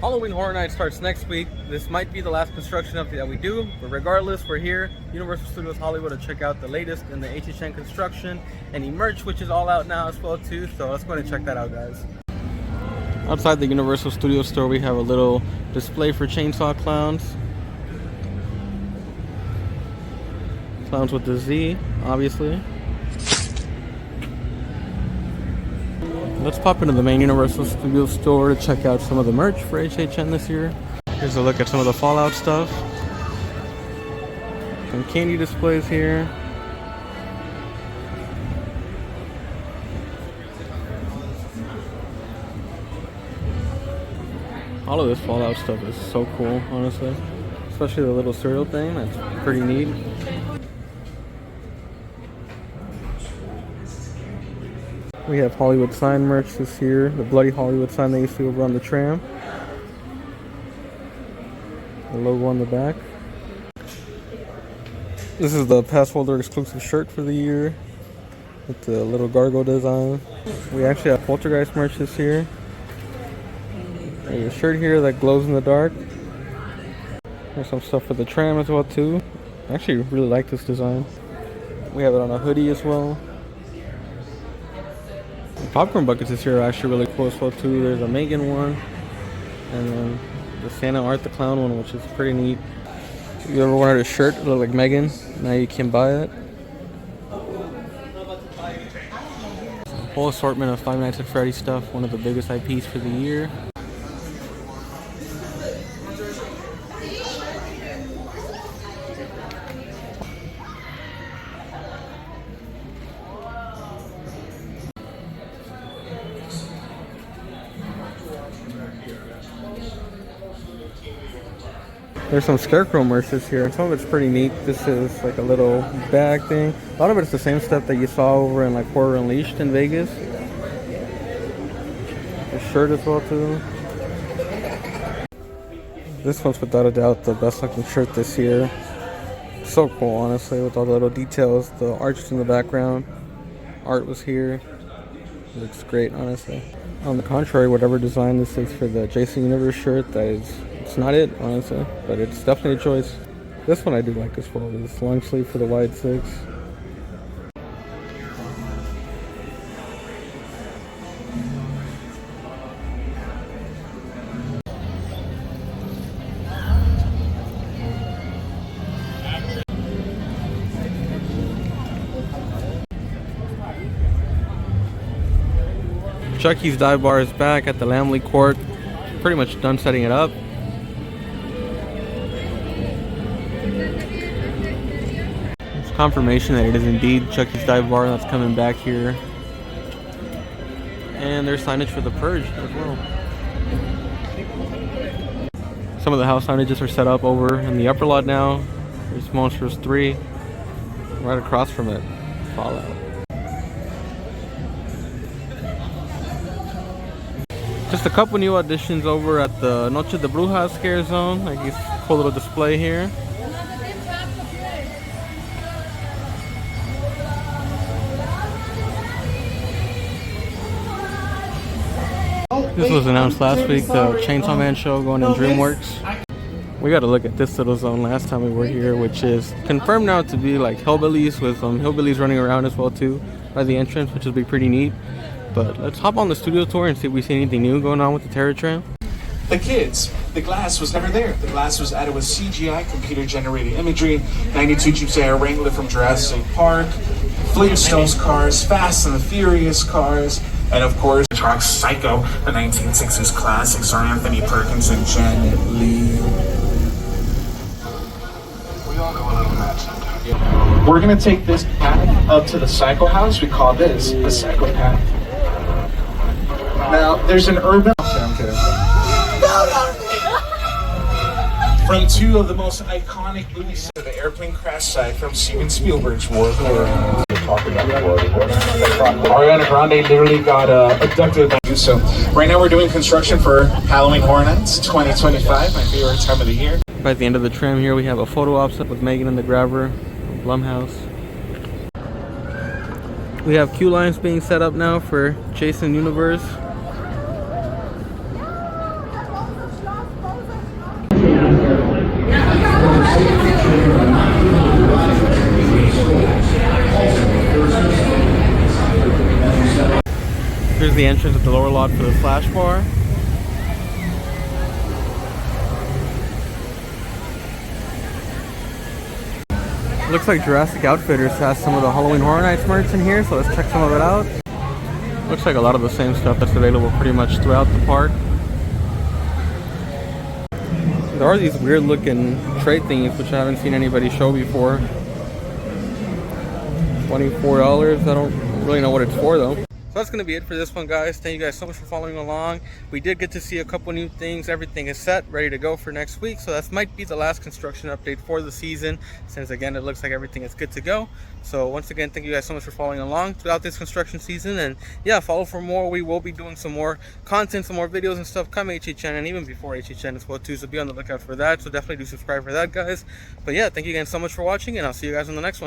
Halloween Horror Night starts next week. This might be the last construction update that we do, but regardless, we're here, Universal Studios Hollywood, to check out the latest in the HHN construction, any merch, which is all out now as well too. So let's go ahead and check that out, guys. Outside the Universal Studios store, we have a little display for Chainsaw Clowns. Clowns with the Z, obviously. Let's pop into the main Universal Studios store to check out some of the merch for HHN this year. Here's a look at some of the Fallout stuff. Some candy displays here. All of this Fallout stuff is so cool, honestly. Especially the little cereal thing, that's pretty neat. We have Hollywood sign merch this year. The bloody Hollywood sign they used to over on the tram. The logo on the back. This is the pass holder exclusive shirt for the year with the little gargoyle design. We actually have Poltergeist merch this year. There's a shirt here that glows in the dark. There's some stuff for the tram as well too. I actually really like this design. We have it on a hoodie as well. The popcorn buckets this year are actually really cool as well too. There's a Megan one, and then the Santa Art the Clown one, which is pretty neat. If you ever wanted a shirt that looked like Megan, now you can buy it. Whole assortment of Five Nights at Freddy's stuff, one of the biggest IPs for the year. There's some Scarecrow merch this year, and some of it's pretty neat. This is like a little bag thing. A lot of it's the same stuff that you saw over in like Horror Unleashed in Vegas. The shirt as well too. This one's without a doubt the best looking shirt this year. So cool, honestly, with all the little details. The arches in the background. Art was here. It looks great, honestly. On the contrary, whatever design this is for the Jason Universe shirt, it's not it, honestly, but it's definitely a choice. This one I do like as well. This long sleeve for the wide 6. Chucky's Dive Bar is back at the Lamley Court. Pretty much done setting it up. It's confirmation that it is indeed Chucky's Dive Bar that's coming back here. And there's signage for The Purge as well. Some of the house signages are set up over in the upper lot now. There's Monsters 3 right across from it. Fallout. Just a couple new additions over at the Noche de Brujas Scare Zone. Like this cool little display here. This was announced last week, the Chainsaw Man show going in DreamWorks. We got to look at this little zone last time we were here, which is confirmed now to be like hillbillies, with some hillbillies running around as well too by the entrance, which will be pretty neat. But let's hop on the studio tour and see if we see anything new going on with the Terror Trail. The kids, the glass was never there. The glass was added with CGI, computer-generated imagery, 92 Jeeps Air Wrangler from Jurassic Park, Flintstones cars, Fast and the Furious cars, and of course, Truck Psycho, the 1960s classic, starring Anthony Perkins and Janet Leigh. We all go a little mad. We're gonna take this path up to the Psycho House. We call this the Psycho Path. Now, there's an urban... From two of the most iconic movies, the airplane crash site from Steven Spielberg's War of the Worlds. Ariana Grande literally got abducted by you. So right now we're doing construction for Halloween Horror Nights 2025, my favorite time of the year. By the end of the tram here, we have a photo op set with Megan and the Grabber, Blumhouse. We have queue lines being set up now for Jason Universe. the entrance at the lower lot for the Flash Bar. Looks like Jurassic Outfitters has some of the Halloween Horror Nights merch in here, so let's check some of it out. Looks like a lot of the same stuff that's available pretty much throughout the park. There are these weird looking tray thingies which I haven't seen anybody show before. $24, I don't really know what it's for though. So that's going to be it for this one, guys. Thank you guys so much for following along. We did get to see a couple new things. Everything is set, ready to go for next week. So that might be the last construction update for the season, since again it looks like everything is good to go. So once again, thank you guys so much for following along throughout this construction season. And yeah, follow for more. We will be doing some more content, some more videos and stuff come HHN, and even before HHN as well too. So be on the lookout for that. So definitely do subscribe for that, guys. But yeah, thank you again so much for watching, and I'll see you guys on the next one.